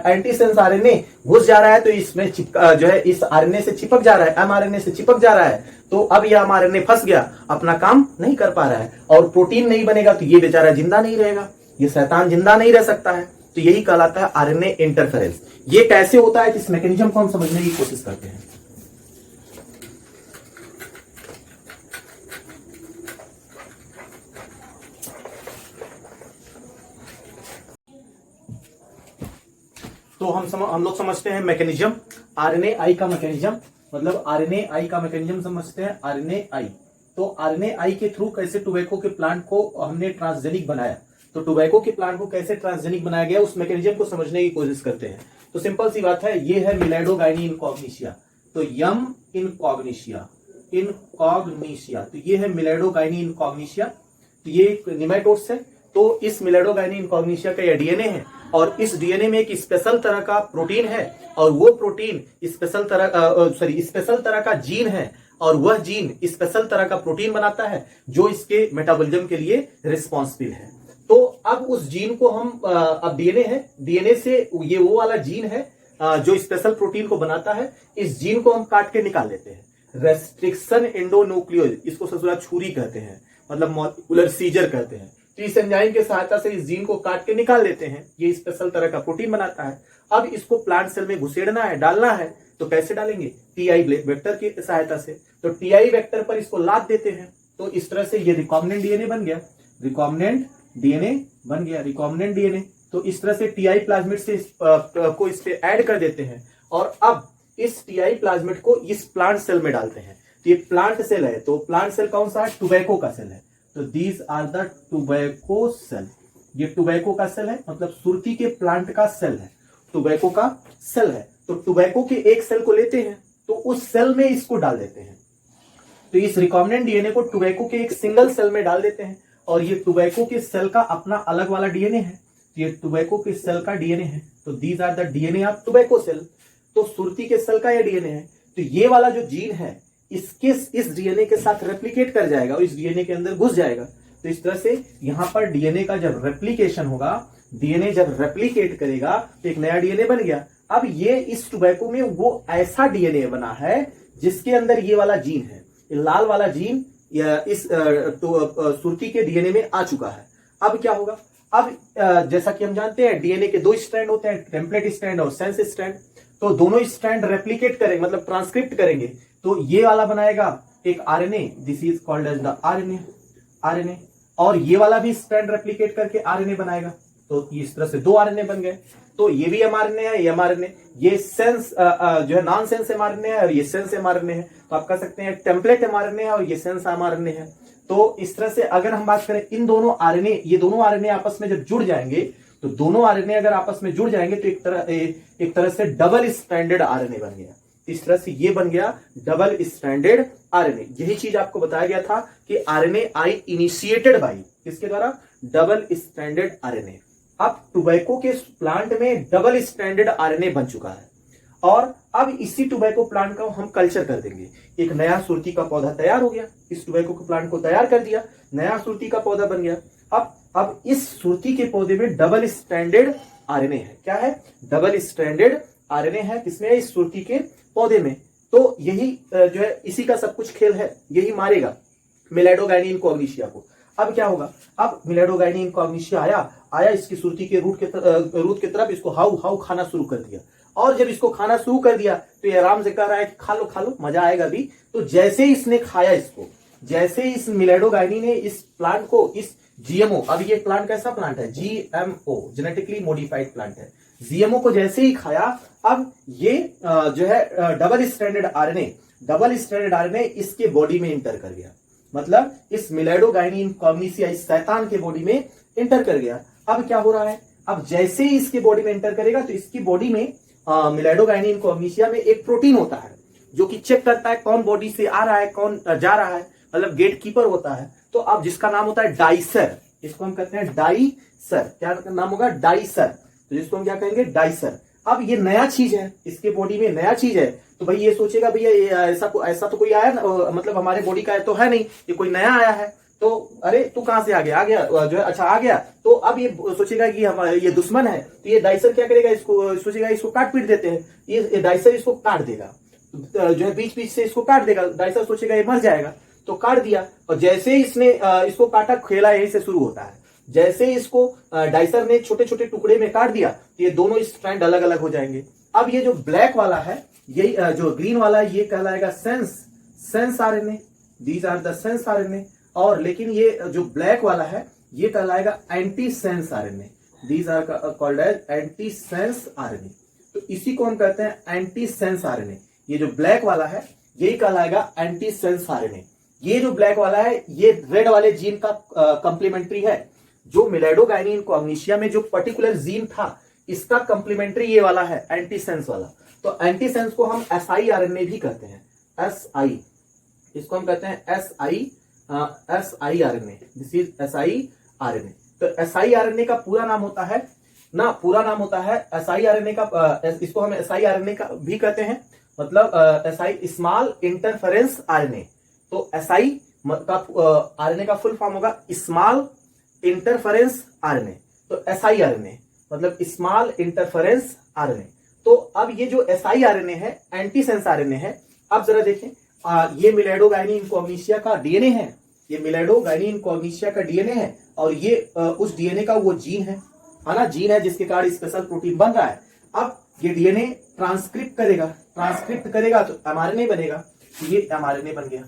एंटीसेंस आरएनए घुस जा रहा है, तो इसमें जो है इस आरएनए से चिपक जा रहा है, एमआरएनए से चिपक जा रहा है, तो अब ये एमआरएनए फंस गया, अपना काम नहीं कर पा रहा है, और प्रोटीन नहीं बनेगा तो ये बेचारा जिंदा नहीं रहेगा, ये शैतान जिंदा नहीं रह सकता है। तो यही कहलाता है आरएनए इंटरफेरेंस। ये कैसे होता है, इस मैकेनिज्म को हम समझने की कोशिश करते हैं। तो हम लोग समझते हैं मैकेनिज्म, आरएनए आई का मैकेनिज्म, मतलब आरएनए आई का मैकेनिज्म समझते हैं, आरएनए आई। तो आरएनए आई के थ्रू कैसे टोबैको के प्लांट को हमने ट्रांसजेनिक बनाया, तो टोबैको के प्लांट को कैसे ट्रांसजेनिक बनाया गया, उस मैकेनिज्म को समझने की कोशिश करते हैं। तो सिंपल सी बात है, ये है मिलेडोगाइनी इनकॉग्निशिया, तो यम इनकॉग्निशिया, इनकॉग्निशिया, तो ये है मिलेडोगाइनी इनकॉग्निशिया, तो ये एक निमेटोड्स है। तो इस मिलेडोगाइनी इनकॉग्निशिया का यह डीएनए है, और इस डीएनए में एक स्पेशल तरह का प्रोटीन है, और वो प्रोटीन स्पेशल तरह का जीन है, और वह जीन स्पेशल तरह का प्रोटीन बनाता है जो इसके मेटाबॉलिज्म के लिए रिस्पॉन्सिबल है। तो अब उस जीन को हम अब डीएनए है, डीएनए से ये वो वाला जीन है जो स्पेशल प्रोटीन को बनाता है, इस जीन को हम काट के निकाल लेते हैं, रेस्ट्रिक्शन एंडोन्यूक्लियोज, इसको ससुरा छुरी कहते हैं, मतलब मॉलिक्यूलर सीजर कहते हैं। तो इस एंजाइम की सहायता से इस जीन को काट के निकाल लेते हैं, ये स्पेशल तरह का प्रोटीन बनाता है। अब इसको प्लांट सेल में घुसेड़ना है, डालना है, तो कैसे डालेंगे, टीआई वेक्टर की सहायता से। तो टीआई वेक्टर पर इसको लाद देते हैं, तो इस तरह से ये रिकॉम्बिनेंट डीएनए बन गया, रिकॉम्बिनेंट डीएनए बन गया, रिकॉम्बिनेंट डीएनए। तो इस तरह से टीआई प्लाज्मिड से को इस पे ऐड कर देते हैं, और अब इस टीआई प्लाज्मिड को इस प्लांट सेल में डालते हैं। तो ये प्लांट सेल है, तो प्लांट सेल कौन सा है, टोबैको का सेल है, तो these are the tobacco cell, ये टोबैको का सेल है, मतलब सुर्ती के प्लांट का सेल है, टोबैको का सेल है। तो टोबैको के एक सेल को लेते हैं, तो उस सेल में इसको डाल देते हैं, तो इस रिकॉम्बिनेंट डीएनए को टोबैको के एक सिंगल सेल में डाल देते हैं, और ये टोबैको के सेल का अपना अलग वाला डीएनए है, तो ये टोबैको के सेल का डीएनए है, तो these are the DNA of tobacco cell. तो सुर्ती के सेल का ये डीएनए है, तो ये वाला जो जीन है इसके इस डीएनए के साथ रेप्लिकेट कर जाएगा और इस डीएनए के अंदर घुस जाएगा। तो इस तरह से यहां पर डीएनए का जब रेप्लिकेशन होगा, डीएनए जब रेप्लिकेट करेगा तो एक नया डीएनए बन गया। अब ये इस टोबैको में वो ऐसा डीएनए बना है जिसके अंदर ये वाला जीन है, ये लाल वाला जीन इस सुर्ती के डीएनए में आ चुका है। अब क्या होगा, अब जैसा कि हम जानते हैं डीएनए के दो स्ट्रैंड होते हैं, टेम्पलेट स्ट्रैंड और सेंस स्ट्रैंड। तो दोनों स्ट्रैंड रेप्लिकेट करेंगे, मतलब ट्रांसक्रिप्ट करेंगे, तो ये वाला बनाएगा एक RNA, this is called as the RNA, और ये वाला भी स्ट्रैंड रेप्लिकेट करके आरएनए बनाएगा। तो इस तरह से दो आरएनए बन गए। तो ये भी एमआरएनए है, ये एमआरएनए, ये सेंस जो है नॉन सेंस एमआरएनए है और ये सेंस एमआरएनए है। तो आप कह सकते हैं टेम्पलेट एमआरएनए है और ये सेंस एमआरएनए है। तो इस तरह से अगर हम बात करें इन दोनों आरएनए, ये दोनों आरएनए आपस में जब जुड़ जाएंगे, तो दोनों आरएनए अगर आपस में जुड़ जाएंगे तो एक तरह से डबल स्ट्रैंडेड आरएनए बन गया। इस तरह से ये बन गया डबल स्ट्रैंडेड आरएनए। यही चीज आपको बताया गया था कि आरएनए आई इनिशिएटेड बाई, किसके द्वारा, डबल स्ट्रैंडेड आरएनए। अब टोबैको के प्लांट में डबल स्ट्रैंडेड आरएनए बन चुका है और अब इसी टोबैको प्लांट का हम कल्चर कर देंगे। एक नया सुर्ती का पौधा तैयार हो गया, इस टोबैको के प्लांट को तैयार कर दिया, नया सुर्ती का पौधा बन गया। अब इस सुर्ती के पौधे में डबल स्ट्रैंडेड आरएनए है। क्या है, डबल स्ट्रैंडेड आरएनए है, किसमें, इस सुर्ती के पौधे में। तो यही जो है इसी का सब कुछ खेल है, यही मारेगा मिलेडोगाइनी इनकॉग्निशिया को। अब क्या होगा, अब मिलेडोगाइनी इनकॉग्निशिया आया इसकी सुर्ती के रूट की तरफ, इसको हाउ खाना शुरू कर दिया। और जब इसको खाना शुरू कर दिया तो ये आराम से कह रहा है कि खा लो मजा आएगा भी। तो जैसे ही इसने खाया इसको, जैसे ही इस मिलेडोगाइनी ने इस प्लांट को, इस जीएमओ, अब ये प्लांट कैसा प्लांट है, जीएमओ, जेनेटिकली मॉडिफाइड प्लांट है, जीएमओ को जैसे ही खाया, अब ये जो है डबल स्ट्रैंडेड आरएनए इसके बॉडी में इंटर कर गया। मतलब इस मिलेडोगाइनी इनकॉग्निशिया, इस शैतान के बॉडी में इंटर कर गया। अब क्या हो रहा है, अब जैसे ही इसके बॉडी में इंटर करेगा तो इसकी बॉडी में मिलेडोगाइनी इनकॉग्निशिया में एक प्रोटीन होता है जो कि चेक करता है कौन बॉडी से आ रहा है, कौन जा रहा है, मतलब गेट कीपर होता है। तो अब जिसका नाम होता है डाइसर, इसको हम कहते हैं डाइसर। क्या नाम होगा, डाइसर। तो जिसको हम क्या कहेंगे, डाइसर। अब ये नया चीज है, इसके बॉडी में नया चीज है, तो भाई ये सोचेगा भैया ऐसा तो कोई आया ना, मतलब हमारे बॉडी का तो है नहीं, ये कोई नया आया है। तो अरे तू कहां से आ गया जो है, अच्छा आ गया। तो अब ये सोचेगा कि हमारा ये दुश्मन है, तो ये डाइसर क्या करेगा, इसको सोचेगा इसको काट पीट देते हैं, ये डाइसर इसको काट देगा, जो है बीच बीच से इसको काट देगा। डाइसर सोचेगा ये मर जाएगा, तो काट दिया। और जैसे ही इसने इसको काटा, खेला यहीं से शुरू होता है। जैसे ही इसको डाइसर ने छोटे छोटे टुकड़े में काट दिया, तो ये दोनों स्ट्रैंड अलग अलग हो जाएंगे। अब ये जो ब्लैक वाला है, यही जो ग्रीन वाला है, ये कहलाएगा sense RNA, these are the sense RNA. और लेकिन ये जो ब्लैक वाला है, ये कहलाएगा anti sense RNA, these are called as anti sense RNA. तो इसी को हम कहते हैं एंटी सेंस आरएनए। ये जो ब्लैक वाला है यही कहलाएगा एंटी सेंस आरएनए। ये जो ब्लैक वाला है, ये रेड वाले जीन का कंप्लीमेंट्री है। जो मिलेडोगाइनी इनकॉग्निशिया में जो पर्टिकुलर जीन था, इसका कंप्लीमेंट्री ये वाला है, एंटी सेंस वाला। तो एंटी सेंस को हम एसआई आरएनए भी कहते हैं, एसआई, इसको हम कहते हैं SI RNA, this is SI RNA. तो एसआई आरएनए का पूरा नाम होता है एसआई आरएनए का, इसको हम एसआई आरएनए का भी कहते हैं, मतलब एसआई स्मॉल इंटरफेरेंस आरएनए। तो एसआई का आरएनए का फुल फॉर्म होगा स्मॉल इंटरफेरेंस आरएनए। तो एसआई आरएनए मतलब स्मॉल इंटरफेरेंस आरएनए। तो अब ये जो एसआई आरएनए है, एंटी सेंस आरएनए है। अब जरा देखें, ये मिलेडोगाइनी इनकॉग्निशिया का डीएनए है, ये मिलेडोगाइनी इनकॉग्निशिया का डीएनए है, और ये उस डीएनए का वो जीन है ना, जीन है जिसके कारण स्पेशल प्रोटीन बन रहा है। अब ये डीएनए ट्रांसक्रिप्ट करेगा तो एमआरएनए बनेगा। ये एमआरएनए बन गया,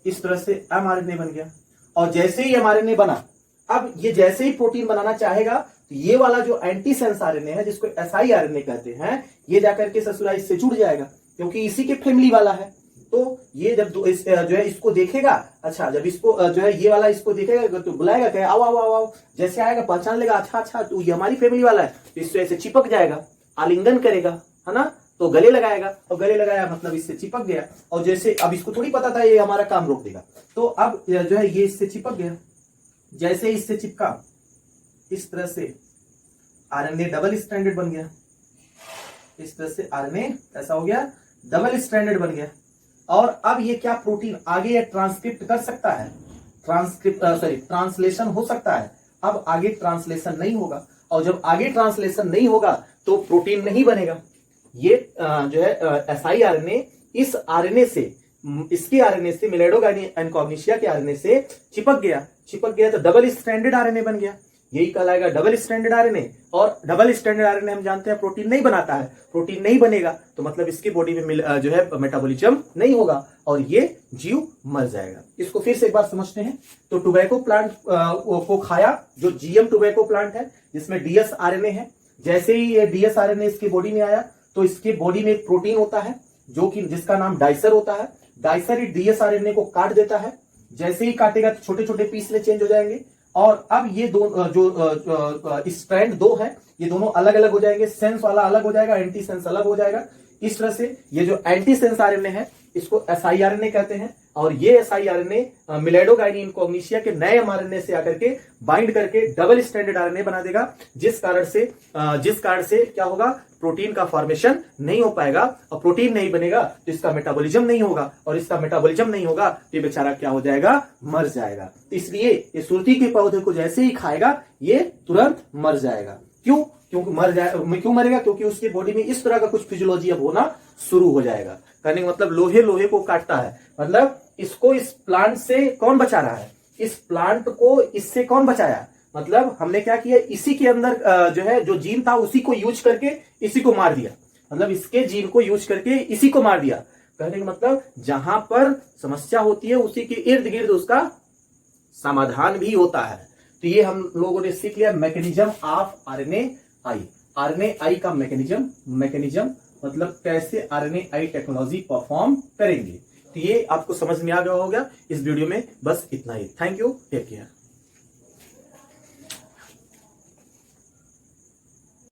इस तरह से एमआरएनए बन गया। और जैसे ही एमआरएनए बना, अब ये जैसे ही प्रोटीन बनाना चाहेगा, तो ये वाला जो एंटी सेंस आरएनए है, जिसको एसआई आरएनए कहते हैं, ये जाकर के ससुरा इससे जुड़ जाएगा, क्योंकि इसी के फैमिली वाला है। तो ये जब जो है इसको देखेगा, अच्छा जब इसको जो है ये वाला इसको देखेगा तो बुलाएगा, कहे आओ आओ आओ आओ, जैसे आएगा पहचान लेगा, अच्छा तो ये हमारी फैमिली वाला है, तो इससे ऐसे चिपक जाएगा, आलिंगन करेगा, है ना, तो गले लगाएगा, और गले लगाया मतलब इससे चिपक गया। और जैसे अब इसको थोड़ी पता था ये हमारा काम रोक देगा, तो अब जो है ये इससे चिपक गया। जैसे इससे चिपका, इस तरह से आरएनए डबल स्ट्रैंडेड बन गया। इस तरह से आरएनए ऐसा हो गया, डबल स्ट्रैंडेड बन गया। और अब ये क्या प्रोटीन आगे ट्रांसक्रिप्ट कर सकता है, ट्रांसलेशन हो सकता है। अब आगे ट्रांसलेशन नहीं होगा, और जब आगे ट्रांसलेशन नहीं होगा तो प्रोटीन नहीं बनेगा। ये जो है एसआई आरएनए इस आरएनए से, इसके आरएनए से, मिलेडोगाइनी एनकॉग्निशिया के आरएनए से चिपक गया तो डबल स्ट्रैंडेड आरएनए बन गया। यही कहलाएगा डबल स्ट्रैंडेड आरएनए। और डबल स्ट्रैंडेड आरएनए हम जानते हैं प्रोटीन नहीं बनाता है, प्रोटीन नहीं बनेगा तो मतलब इसकी बॉडी में जो है मेटाबॉलिज्म नहीं होगा और ये जीव मर जाएगा। इसको फिर से एक बार समझते हैं। तो टोबैको प्लांट को खाया, जो जीएम टोबैको प्लांट है जिसमें डीएस आरएनए है। जैसे ही ये डीएस आरएनए इसकी बॉडी में आया तो इसके बॉडी में एक प्रोटीन होता है जो कि जिसका नाम डाइसर होता है। डाइसर ही डीएस आरएनए को काट देता है। जैसे ही काटेगा तो छोटे छोटे पीस में चेंज हो जाएंगे और अब ये दो जो स्ट्रैंड दो है ये दोनों अलग अलग हो जाएंगे। सेंस वाला अलग हो जाएगा, एंटी सेंस अलग हो जाएगा। इस तरह से ये जो एंटी सेंस आरएनए है इसको एसआई आरएनए कहते हैं और ये एसआई आरएनए मिलेडोगाइनी इनकॉग्निशिया के नए एमआरएनए से आकर के बाइंड करके डबल स्ट्रैंडेड आरएनए बना देगा, जिस कारण से क्या होगा, प्रोटीन का फॉर्मेशन नहीं हो पाएगा और प्रोटीन नहीं बनेगा तो इसका मेटाबॉलिज्म नहीं होगा और इसका मेटाबॉलिज्म नहीं होगा तो ये बेचारा क्या हो जाएगा, मर जाएगा। तो इसलिए ये सुरती के पौधे को जैसे ही खाएगा ये तुरंत मर जाएगा। क्यों? क्यों मरेगा? क्योंकि उसकी बॉडी में इस तरह का कुछ फिजियोलॉजी अब होना शुरू हो जाएगा। कहने का मतलब लोहे को काटता है, मतलब इसको इस प्लांट से कौन बचा रहा है, इस प्लांट को इससे कौन बचाया, मतलब हमने क्या किया, इसी के अंदर जो है जो जीन था उसी को यूज करके इसी को मार दिया, मतलब इसके जीन को यूज करके इसी को मार दिया। कहने का मतलब जहां पर समस्या होती है उसी के इर्द गिर्द उसका समाधान भी होता है। तो ये हम लोगों ने सीख लिया मैकेनिज्म ऑफ आरएनए आई का मैकेनिज्म मतलब कैसे आरएनए आई टेक्नोलॉजी परफॉर्म करेंगे। तो ये आपको समझ में आ गया होगा। इस वीडियो में बस इतना ही। Thank you, take care.